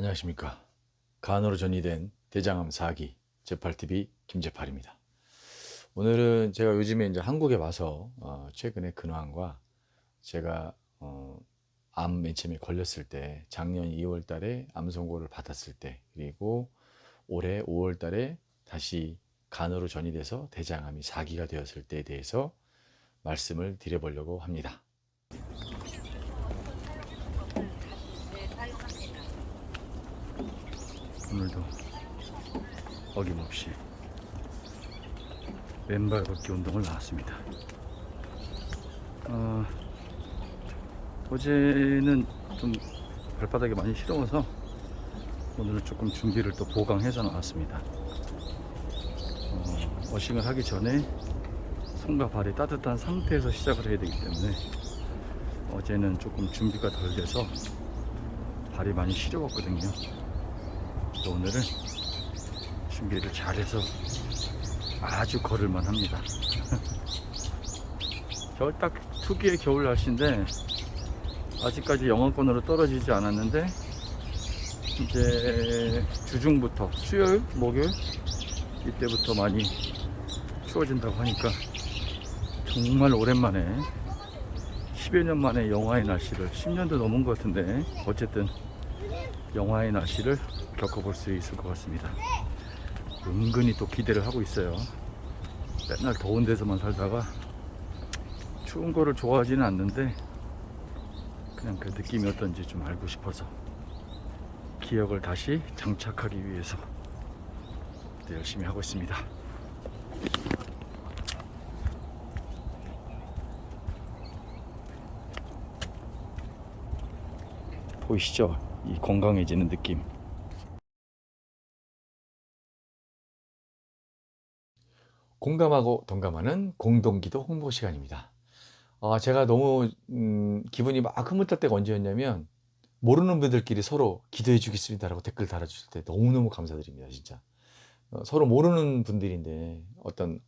안녕하십니까. 간으로 전이된 대장암 4기 제8TV 김재팔입니다. 오늘은 제가 요즘에 이제 한국에 와서 최근에 근황과 제가 암 맨 처음에 걸렸을 때 작년 2월 달에 암 선고를 받았을 때 그리고 올해 5월 달에 다시 간으로 전이돼서 대장암이 4기가 되었을 때에 대해서 말씀을 드려보려고 합니다. 오늘도 어김없이 맨발 걷기 운동을 나왔습니다. 어제는 좀 발바닥이 많이 시려워서 오늘은 조금 준비를 또 보강해서 나왔습니다. 어싱을 하기 전에 손과 발이 따뜻한 상태에서 시작을 해야 되기 때문에 어제는 조금 준비가 덜 돼서 발이 많이 시려웠거든요. 오늘은 준비를 잘해서 아주 걸을만 합니다. 겨울 딱 특유의 겨울 날씨인데 아직까지 영하권으로 떨어지지 않았는데 이제 주중부터 수요일, 목요일 이때부터 많이 추워진다고 하니까 정말 오랜만에 10여 년 만에 영하의 날씨를 10년도 넘은 것 같은데 어쨌든 영하의 날씨를 겪어볼 수 있을 것 같습니다. 은근히 또 기대를 하고 있어요. 맨날 더운 데서만 살다가 추운 거를 좋아하지는 않는데 그냥 그 느낌이 어떤지 좀 알고 싶어서 기억을 다시 장착하기 위해서 열심히 하고 있습니다. 보이시죠? 이 건강해지는 느낌. 공감하고 동감하는 공동기도 홍보 시간입니다. 제가 너무 기분이 막 흐뭇할 때가 언제였냐면 모르는 분들끼리 서로 기도해 주겠습니다라고 댓글 달아주실 때 너무너무 감사드립니다. 진짜 서로 모르는 분들인데 어떤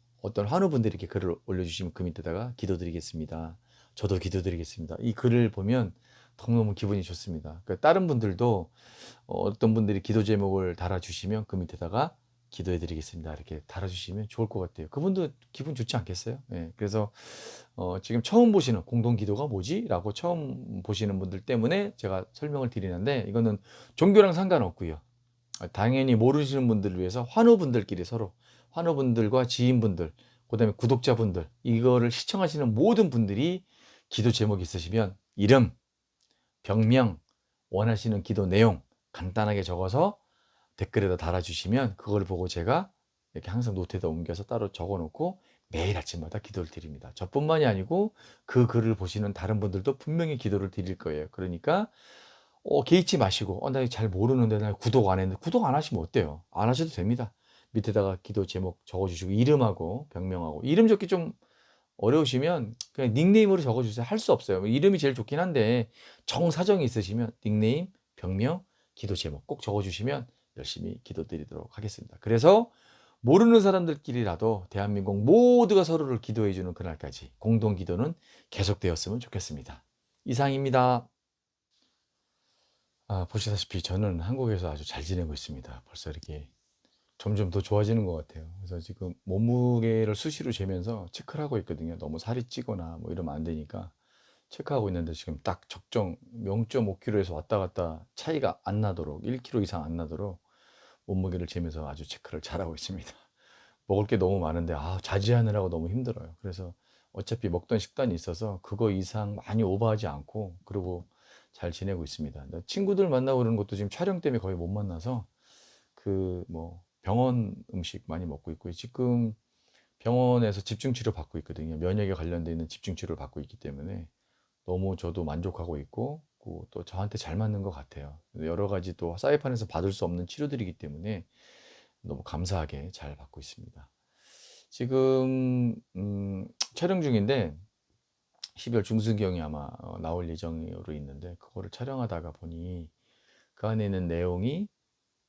환우분들이 이렇게 글을 올려주시면 그 밑에다가 기도드리겠습니다. 저도 기도드리겠습니다. 이 글을 보면 너무너무 기분이 좋습니다. 그러니까 다른 분들도 어떤 분들이 기도 제목을 달아주시면 그 밑에다가 기도해드리겠습니다. 이렇게 달아주시면 좋을 것 같아요. 그분도 기분 좋지 않겠어요? 예, 그래서 지금 처음 보시는 공동 기도가 뭐지? 라고 처음 보시는 분들 때문에 제가 설명을 드리는데 이거는 종교랑 상관없고요. 당연히 모르시는 분들을 위해서 환우분들끼리 서로 환우분들과 지인분들 그다음에 구독자분들 이거를 시청하시는 모든 분들이 기도 제목이 있으시면 이름, 병명, 원하시는 기도 내용 간단하게 적어서 댓글에다 달아주시면 그걸 보고 제가 이렇게 항상 노트에다 옮겨서 따로 적어놓고 매일 아침마다 기도를 드립니다. 저뿐만이 아니고 그 글을 보시는 다른 분들도 분명히 기도를 드릴 거예요. 그러니까 개의치 마시고 나 이거 잘 모르는데 나 구독 안 했는데 구독 안 하시면 어때요? 안 하셔도 됩니다. 밑에다가 기도 제목 적어주시고 이름하고 병명하고 이름 적기 좀 어려우시면 그냥 닉네임으로 적어주세요. 할 수 없어요. 이름이 제일 좋긴 한데 정사정이 있으시면 닉네임, 병명, 기도 제목 꼭 적어주시면 열심히 기도드리도록 하겠습니다. 그래서 모르는 사람들끼리라도 대한민국 모두가 서로를 기도해주는 그날까지 공동기도는 계속되었으면 좋겠습니다. 이상입니다. 보시다시피 저는 한국에서 아주 잘 지내고 있습니다. 벌써 이렇게 점점 더 좋아지는 것 같아요. 그래서 지금 몸무게를 수시로 재면서 체크를 하고 있거든요. 너무 살이 찌거나 뭐 이러면 안 되니까 체크하고 있는데 지금 딱 적정 0.5kg에서 왔다 갔다 차이가 안 나도록 1kg 이상 안 나도록 몸무게를 재면서 아주 체크를 잘하고 있습니다. 먹을 게 너무 많은데 자제하느라고 너무 힘들어요. 그래서 어차피 먹던 식단이 있어서 그거 이상 많이 오버하지 않고 그리고 잘 지내고 있습니다. 친구들 만나고 그러는 것도 지금 촬영 때문에 거의 못 만나서 그 뭐 병원 음식 많이 먹고 있고요. 지금 병원에서 집중 치료 받고 있거든요. 면역에 관련돼 있는 집중 치료를 받고 있기 때문에 너무 저도 만족하고 있고 또 저한테 잘 맞는 것 같아요. 여러 가지 또 사이판에서 받을 수 없는 치료들이기 때문에 너무 감사하게 잘 받고 있습니다. 지금 촬영 중인데 12월 중순경에 아마 나올 예정으로 있는데 그거를 촬영하다가 보니 그 안에 있는 내용이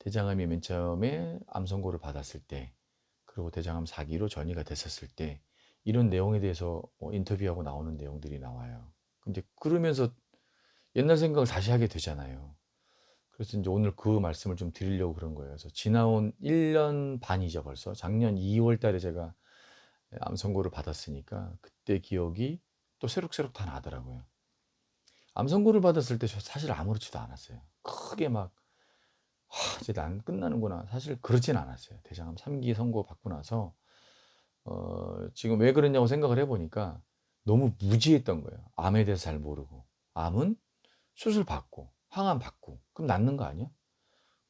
대장암이 맨 처음에 암 선고를 받았을 때 그리고 대장암 4기로 전이가 됐었을 때 이런 내용에 대해서 인터뷰하고 나오는 내용들이 나와요. 근데 그러면서 옛날 생각을 다시 하게 되잖아요. 그래서 인제 오늘 그 말씀을 좀 드리려고 그런 거예요. 그래서 지나온 1년 반이죠 벌써. 작년 2월 달에 제가 암 선고를 받았으니까 그때 기억이 또 새록새록 다 나더라고요. 암 선고를 받았을 때 저 사실 아무렇지도 않았어요. 크게 막 '아 이제 난 끝나는구나.' 사실 그렇진 않았어요. 대장암 3기 선고 받고 나서 지금 왜 그랬냐고 생각을 해 보니까 너무 무지했던 거예요. 암에 대해서 잘 모르고. 암은 수술 받고 항암 받고 그럼 낫는 거 아니야?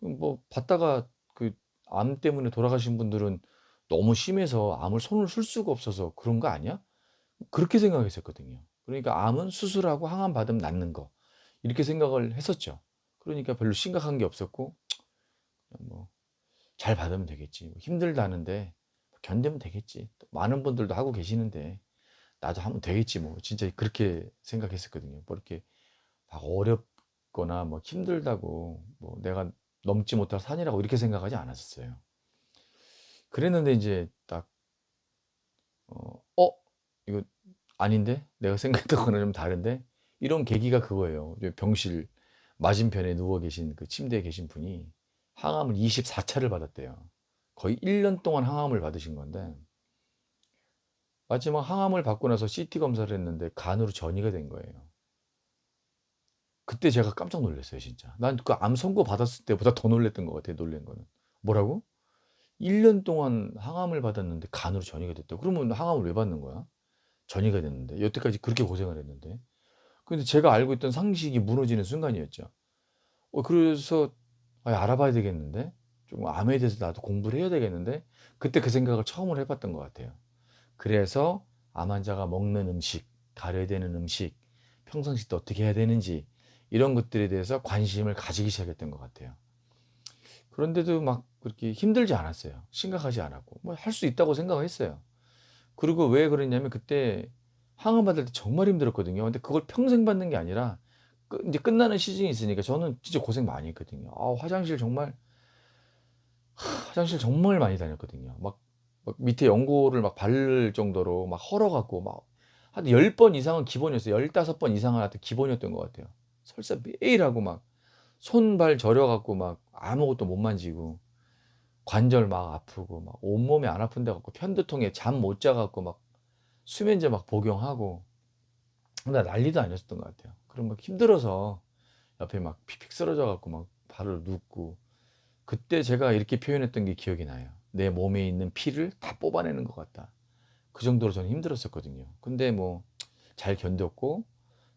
그럼 뭐 받다가 그 암 때문에 돌아가신 분들은 너무 심해서 암을 손을 쓸 수가 없어서 그런 거 아니야? 그렇게 생각했었거든요. 그러니까 암은 수술하고 항암 받으면 낫는 거 이렇게 생각을 했었죠. 그러니까 별로 심각한 게 없었고 그냥 뭐 '잘 받으면 되겠지. 뭐 힘들다는데 견디면 되겠지. 또 많은 분들도 하고 계시는데 나도 하면 되겠지.' 뭐 진짜 그렇게 생각했었거든요. 뭐 이렇게 막 어렵거나 뭐 힘들다고 뭐 내가 넘지 못할 산이라고 이렇게 생각하지 않았었어요. 그랬는데 인제 딱 '어 이거 아닌데? 내가 생각했던 거랑 좀 다른데?' 이런 계기가 그거예요. 이제 병실 맞은편에 누워 계신 그 침대에 계신 분이 항암을 24 차를 받았대요. 거의 1년 동안 항암을 받으신 건데 마지막 항암을 받고 나서 CT 검사를 했는데 간으로 전이가 된 거예요. 그때 제가 깜짝 놀랐어요 진짜. 난 그 암 선고 받았을 때보다 더 놀랐던 것 같아요 놀란 거는. "뭐라고? 1년 동안 항암을 받았는데 간으로 전이가 됐다고? 그러면 항암을 왜 받는 거야? 전이가 됐는데. 여태까지 그렇게 고생을 했는데." 근데 제가 알고 있던 상식이 무너지는 순간이었죠. 그래서 '아 알아봐야 되겠는데? 좀 암에 대해서 나도 공부를 해야 되겠는데?' 그때 그 생각을 처음으로 해 봤던 것 같아요. 그래서 암 환자가 먹는 음식, 가려야 되는 음식, 평상시 때 어떻게 해야 되는지 이런 것들에 대해서 관심을 가지기 시작했던 것 같아요. 그런데도 막 그렇게 힘들지 않았어요. 심각하지 않았고. 뭐 할 수 있다고 생각을 했어요. 그리고 왜 그랬냐면 그때 항암 받을 때 정말 힘들었거든요. 근데 그걸 평생 받는 게 아니라 인제 끝나는 시즌이 있으니까 저는 진짜 고생 많이 했거든요. 화장실 정말 많이 다녔거든요. 막 밑에 연고를 막 바를 정도로 막 헐어 갖고 막 한 10번 이상은 기본이었어요. 15번 이상은 하여튼 기본이었던 것 같아요. 설사 매일 하고 막 손 발 저려 갖고 막 아무것도 못 만지고 관절 막 아프고 막 온몸이 안 아픈 데 갖고 편두통에 잠 못 자 갖고 막 수면제 막 복용하고 나 난리도 아니었었던 것 같아요. 그럼 막 힘들어서 옆에 막 픽픽 쓰러져 갖고 막 발을 눕고 그때 제가 이렇게 표현했던 게 기억이 나요. "내 몸에 있는 피를 다 뽑아내는 것 같다." 그 정도로 저는 힘들었었거든요. 근데 뭐 잘 견뎠고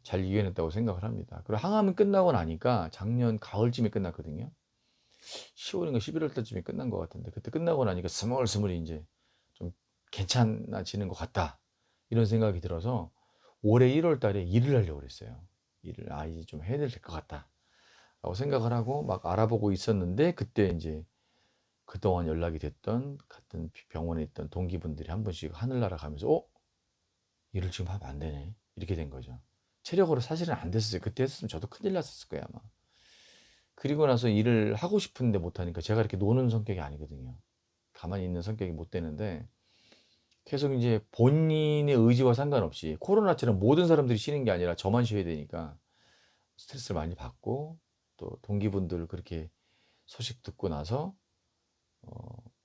잘 이겨냈다고 생각을 합니다. 그리고 항암이 끝나고 나니까 작년 가을쯤에 끝났거든요. 10 월인가 11월 달쯤에 끝난 것 같은데 그때 끝나고 나니까 스물스물 인제 좀 '괜찮아지는 것 같다.' 이런 생각이 들어서 올해 1월 달에 일을 하려고 그랬어요. 일을 '아 이제 좀 해야 될 것 같다.'라고 생각을 하고 막 알아보고 있었는데 그때 인제 그동안 연락이 됐던 같은 병원에 있던 동기분들이 한 분씩 하늘나라 가면서 일을 지금 하면 안 되네." 이렇게 된 거죠. 체력으로 사실은 안 됐었어요. 그때 했었으면 저도 큰일 났었을 거예요 아마. 그리고 나서 일을 하고 싶은데 못 하니까 제가 이렇게 노는 성격이 아니거든요. 가만히 있는 성격이 못 되는데 계속 인제 본인의 의지와 상관없이 코로나처럼 모든 사람들이 쉬는 게 아니라 저만 쉬어야 되니까 스트레스를 많이 받고 또 동기분들 그렇게 소식 듣고 나서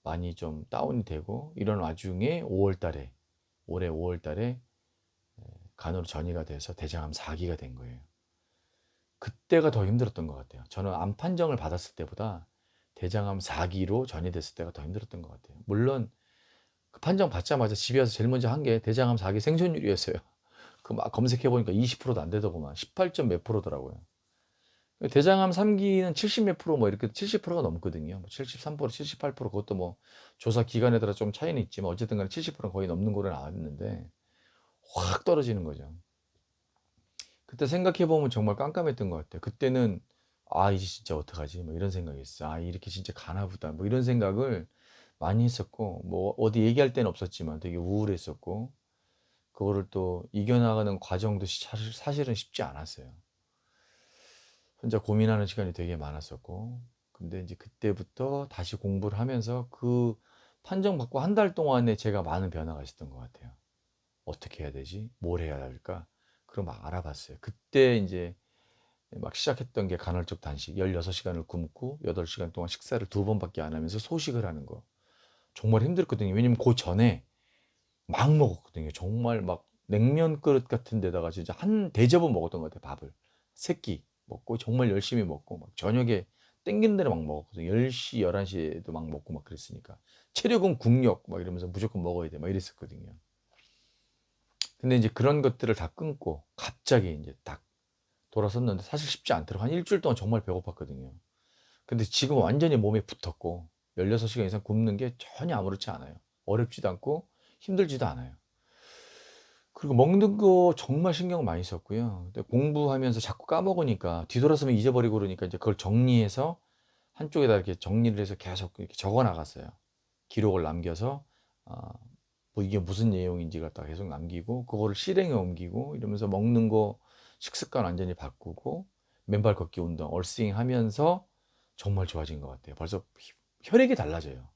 많이 좀 다운이 되고 이런 와중에 5월 달에 올해 5월 달에 간으로 전이가 돼서 대장암 4 기가 된 거예요. 그때가 더 힘들었던 것 같아요. 저는 암 판정을 받았을 때보다 대장암 4 기로 전이됐을 때가 더 힘들었던 것 같아요. 물론 그 판정 받자마자 집에 와서 제일 먼저 한 게 대장암 4기 생존율이었어요. 그 막 검색해 보니까 20%도 안 되더구만. 18점 몇 프로더라고요. 대장암 3 기는 70 몇 프로 뭐 이렇게 70%가 넘거든요. 뭐 73% 78% 그것도 뭐 조사 기간에 따라 좀 차이는 있지만 어쨌든 간에 70%는 거의 넘는 거로 나왔는데 확 떨어지는 거죠. 그때 생각해 보면 정말 깜깜했던 것 같아요. 그때는 '아 이제 진짜 어떡하지?' 뭐 이런 생각이었어요. '아 이렇게 진짜 가나 보다.' 뭐 이런 생각을 많이 했었고 뭐 어디 얘기할 데는 없었지만 되게 우울했었고 그거를 또 이겨나가는 과정도 사실은 쉽지 않았어요. 혼자 고민하는 시간이 되게 많았었고 근데 인제 그때부터 다시 공부를 하면서 그 판정받고 한 달 동안에 제가 많은 변화가 있었던 것 같아요. '어떻게 해야 되지? 뭘 해야 할까?' 그걸 막 알아봤어요. 그때 인제 막 시작했던 게 간헐적 단식 16시간을 굶고 8시간 동안 식사를 2번밖에 안 하면서 소식을 하는 거. 정말 힘들었거든요. 왜냐면 그 전에 막 먹었거든요. 정말 막 냉면 그릇 같은 데다가 진짜 한 대접은 먹었던 것 같아요. 밥을. 3끼 먹고 정말 열심히 먹고 막 저녁에 땡기는 대로 막 먹었거든요. 10시, 11시에도 막 먹고 막 그랬으니까. 체력은 국력 막 이러면서 무조건 먹어야 돼. 막 이랬었거든요. 근데 이제 그런 것들을 다 끊고 갑자기 이제 딱 돌아섰는데 사실 쉽지 않더라고요. 한 일주일 동안 정말 배고팠거든요. 근데 지금 완전히 몸에 붙었고 16시간 이상 굶는 게 전혀 아무렇지 않아요. 어렵지도 않고 힘들지도 않아요. 그리고 먹는 거 정말 신경 많이 썼고요. 근데 공부하면서 자꾸 까먹으니까 뒤돌아서면 잊어버리고 그러니까 이제 그걸 정리해서 한쪽에다 이렇게 정리를 해서 계속 이렇게 적어 나갔어요. 기록을 남겨서 뭐 이게 무슨 내용인지 갖다가 계속 남기고 그거를 실행에 옮기고 이러면서 먹는 거 식습관 완전히 바꾸고 맨발 걷기 운동 얼스윙 하면서 정말 좋아진 것 같아요. 벌써 혈액이 달라져요.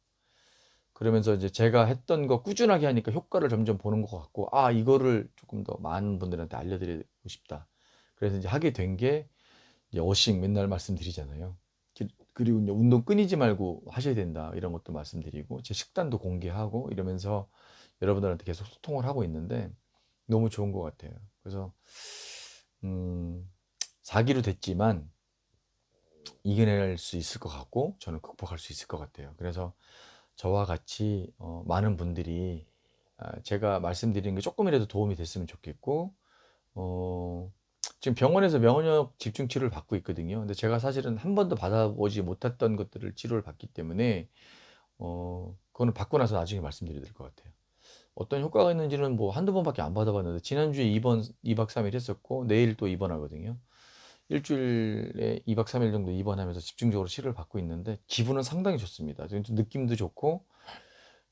그러면서 이제 제가 했던 거 꾸준하게 하니까 효과를 점점 보는 것 같고 이거를 조금 더 많은 분들한테 알려드리고 싶다. 그래서 이제 하게 된 게 이제 어싱 맨날 말씀드리잖아요. 그리고 이제 운동 끊이지 말고 하셔야 된다 이런 것도 말씀드리고 제 식단도 공개하고 이러면서 여러분들한테 계속 소통을 하고 있는데 너무 좋은 것 같아요. 그래서 4기로 됐지만 이겨낼 수 있을 것 같고 저는 극복할 수 있을 것 같아요. 그래서 저와 같이 많은 분들이 제가 말씀드리는 게 조금이라도 도움이 됐으면 좋겠고 지금 병원에서 명원역 집중 치료를 받고 있거든요. 근데 제가 사실은 한 번도 받아보지 못했던 것들을 치료를 받기 때문에 그거는 받고 나서 나중에 말씀드려야 될 것 같아요. 어떤 효과가 있는지는 뭐 한두 번밖에 안 받아봤는데 지난주에 2박 3일 했었고 내일 또 입원하거든요. 일주일에 2박 3일 정도 입원하면서 집중적으로 치료를 받고 있는데 기분은 상당히 좋습니다. 지금 좀 느낌도 좋고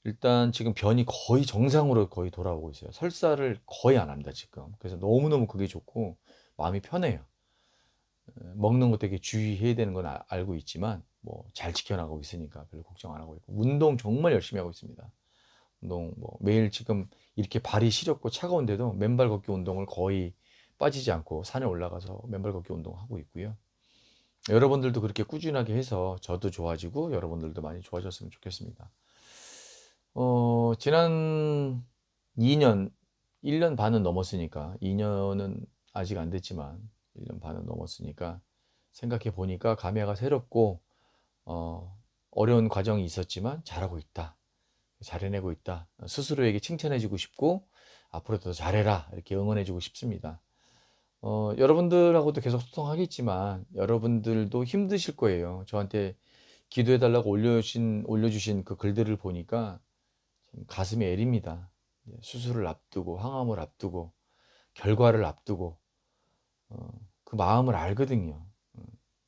일단 지금 변이 거의 정상으로 거의 돌아오고 있어요. 설사를 거의 안 합니다, 지금. 그래서 너무너무 그게 좋고 마음이 편해요. 먹는 거 되게 주의해야 되는 건 알고 있지만 뭐 잘 지켜나가고 있으니까 별로 걱정 안 하고 있고 운동 정말 열심히 하고 있습니다. 운동 뭐 매일 지금 이렇게 발이 시렵고 차가운데도 맨발 걷기 운동을 거의 빠지지 않고 산에 올라가서 맨발 걷기 운동하고 있고요. 여러분들도 그렇게 꾸준하게 해서 저도 좋아지고 여러분들도 많이 좋아졌으면 좋겠습니다. 지난 2년, 1년 반은 넘었으니까 2년은 아직 안 됐지만 1년 반은 넘었으니까 생각해 보니까 감회가 새롭고 어려운 과정이 있었지만 잘하고 있다. 잘 해내고 있다. 스스로에게 칭찬해주고 싶고 앞으로도 더 잘해라 이렇게 응원해주고 싶습니다. 여러분들하고도 계속 소통하겠지만 여러분들도 힘드실 거예요. 저한테 기도해달라고 올려주신 그 글들을 보니까 참 가슴이 애립니다. 수술을 앞두고 항암을 앞두고 결과를 앞두고 그 마음을 알거든요.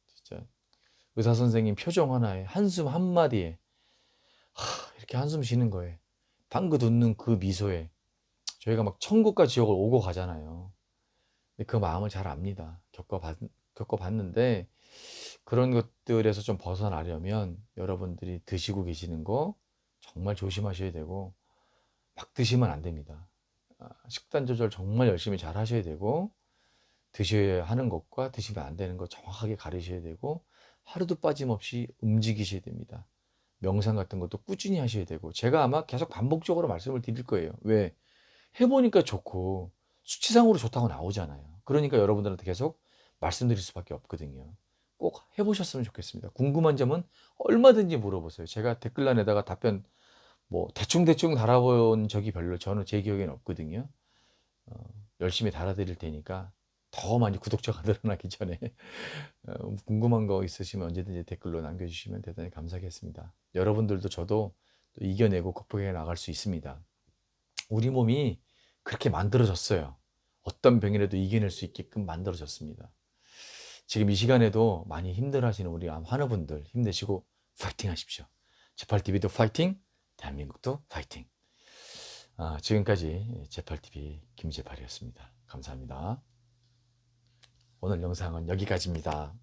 진짜 의사 선생님 표정 하나에 한숨 한마디에 이렇게 한숨 쉬는 거에 방긋 웃는 그 미소에 저희가 막 천국과 지옥을 오고 가잖아요. 근데 그 마음을 잘 압니다. 겪어봤는데 그런 것들에서 좀 벗어나려면 여러분들이 드시고 계시는 거 정말 조심하셔야 되고 막 드시면 안 됩니다. 식단 조절 정말 열심히 잘 하셔야 되고 드셔야 하는 것과 드시면 안 되는 것 정확하게 가리셔야 되고 하루도 빠짐없이 움직이셔야 됩니다. 명상 같은 것도 꾸준히 하셔야 되고 제가 아마 계속 반복적으로 말씀을 드릴 거예요. 왜? 해보니까 좋고 수치상으로 좋다고 나오잖아요. 그러니까 여러분들한테 계속 말씀드릴 수밖에 없거든요. 꼭 해보셨으면 좋겠습니다. 궁금한 점은 얼마든지 물어보세요. 제가 댓글란에다가 답변 뭐 대충대충 달아본 적이 별로 저는 제 기억에는 없거든요. 열심히 달아드릴 테니까 더 많이 구독자가 늘어나기 전에 궁금한 거 있으시면 언제든지 댓글로 남겨주시면 대단히 감사하겠습니다. 여러분들도 저도 또 이겨내고 극복해 나갈 수 있습니다. 우리 몸이 그렇게 만들어졌어요. 어떤 병이라도 이겨낼 수 있게끔 만들어졌습니다. 지금 이 시간에도 많이 힘들어하시는 우리 암 환우분들 힘내시고 파이팅 하십시오. 제팔TV도 파이팅, 대한민국도 파이팅. 지금까지 제팔TV 김제팔이었습니다. 감사합니다. 오늘 영상은 여기까지입니다.